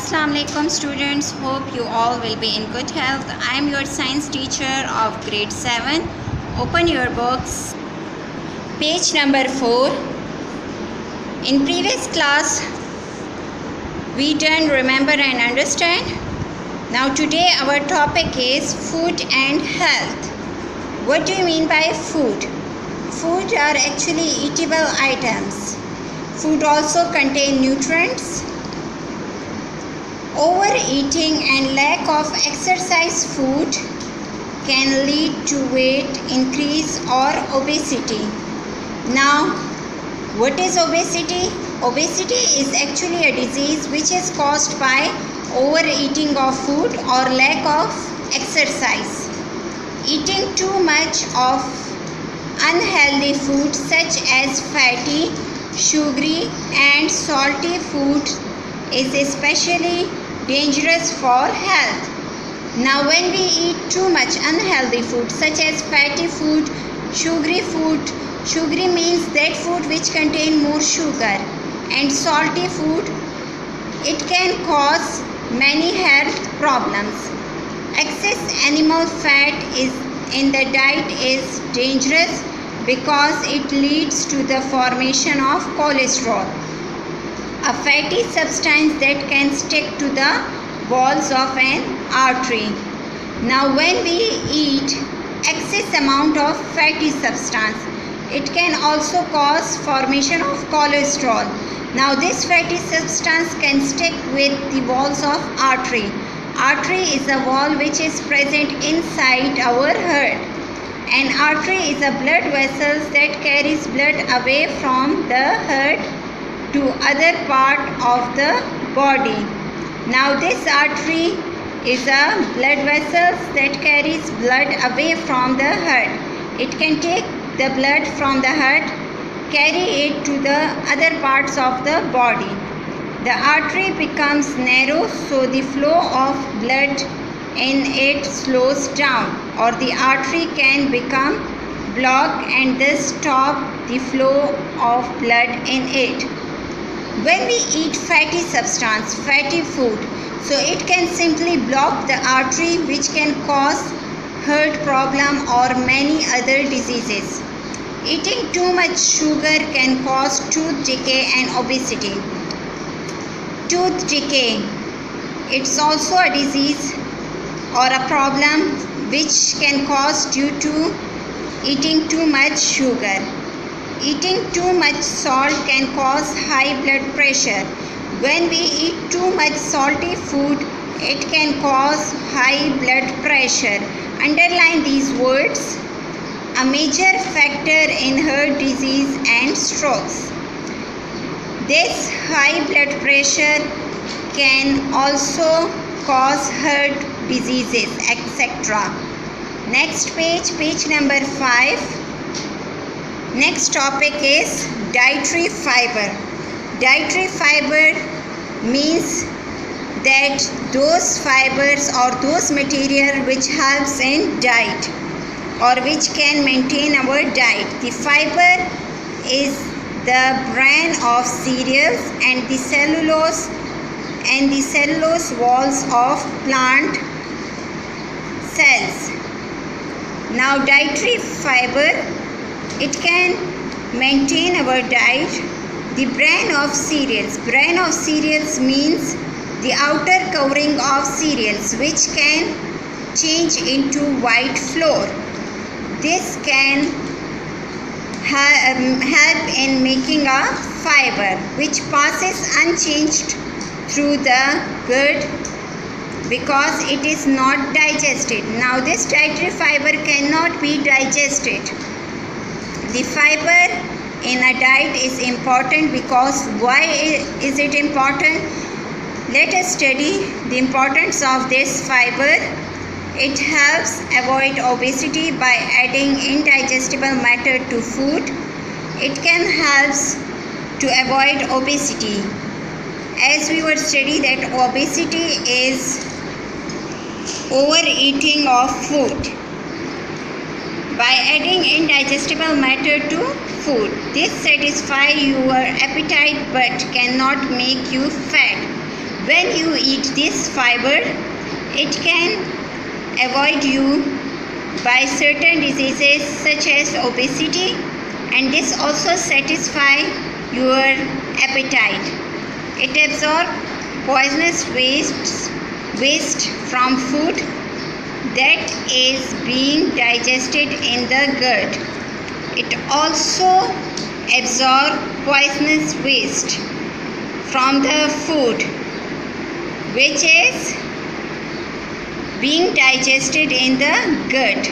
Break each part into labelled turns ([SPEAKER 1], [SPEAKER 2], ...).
[SPEAKER 1] Assalamu alaikum students, hope you all will be in good health. I am your science teacher of grade 7. Open your books. Page number 4. In previous class we done remember and understand. Now today our topic is food and health. What do you mean by food? Food are actually eatable items. Food also contain nutrients. Overeating and lack of exercise food can lead to weight increase or obesity. Now, what is obesity? Obesity is actually a disease which is caused by overeating of food or lack of exercise. Eating too much of unhealthy food such as fatty, sugary and salty food is especially dangerous for health. Now when we eat too much unhealthy food such as fatty food, sugary means that food which contain more sugar, and salty food, it can cause many health problems. Excess animal fat is in the diet is dangerous because it leads to the formation of cholesterol, a fatty substance that can stick to the walls of an artery. Now when we eat excess amount of fatty substance, it can also cause formation of cholesterol. Now this fatty substance can stick with the walls of artery. Artery is a wall which is present inside our heart. An artery is a blood vessel that carries blood away from the heart to other part of the body. Now this artery is a blood vessel that carries blood away from the heart. It can take the blood from the heart, carry it to the other parts of the body. The artery becomes narrow, so the flow of blood in it slows down, or the artery can become blocked and thus stop the flow of blood in it. When we eat fatty substance, fatty food, so it can simply block the artery which can cause heart problem or many other diseases. Eating too much sugar can cause tooth decay and obesity. Tooth decay, it's also a disease or a problem which can cause due to eating too much sugar. Eating too much salt can cause high blood pressure. When we eat too much salty food, it can cause high blood pressure. Underline these words: a major factor in heart disease and strokes. This high blood pressure can also cause heart diseases, etc. Next page, page number 5. Next topic is dietary fiber. Dietary fiber means that those fibers or those material which helps in diet or which can maintain our diet. The fiber is the bran of cereals and the cellulose walls of plant cells. Now dietary fiber, it can maintain our diet. The bran of cereals. Bran of cereals means the outer covering of cereals which can change into white flour. This can help in making a fiber which passes unchanged through the gut because it is not digested. Now this dietary fiber cannot be digested. The fiber in a diet is important because why is it important? Let us study the importance of this fiber. It helps avoid obesity by adding indigestible matter to food. It can help to avoid obesity. As we were studying that obesity is overeating of food. By adding indigestible matter to food, this satisfies your appetite but cannot make you fat. When you eat this fiber, it can avoid you by certain diseases such as obesity, and this also satisfy your appetite. It absorbs poisonous waste from food that is being digested in the gut. It also absorbs poisonous waste from the food which is being digested in the gut.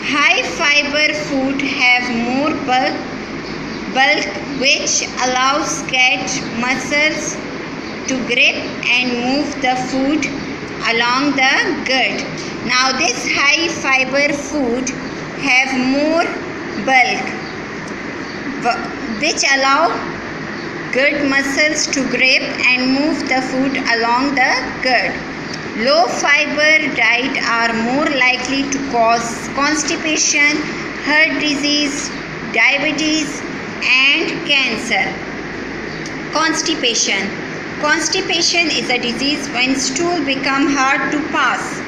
[SPEAKER 1] High fiber food have more bulk which allows gut muscles to grip and move the food along the gut. Now this high fiber food have more bulk which allow gut muscles to grip and move the food along the gut. Low fiber diet are more likely to cause constipation, heart disease, diabetes and cancer. Constipation is a disease when stool become hard to pass.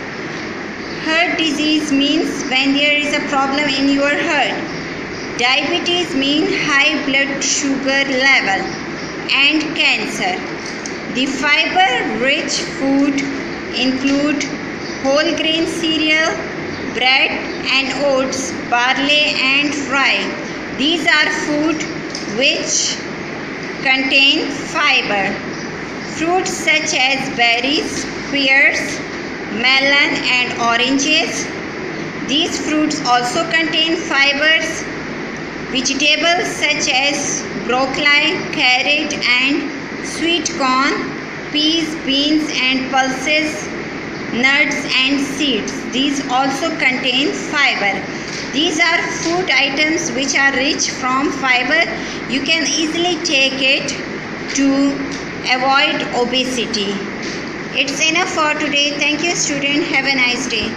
[SPEAKER 1] Heart disease means when there is a problem in your heart. Diabetes means high blood sugar level and cancer. The fiber-rich food include whole grain cereal, bread and oats, barley and rye. These are food which contain fiber. Fruits such as berries, pears, melon and oranges. These fruits also contain fibers. Vegetables such as broccoli, carrot and sweet corn, peas, beans and pulses, nuts and seeds. These also contain fiber. These are food items which are rich from fiber. You can easily take it to avoid obesity. It's enough for today. Thank you, student. Have a nice day.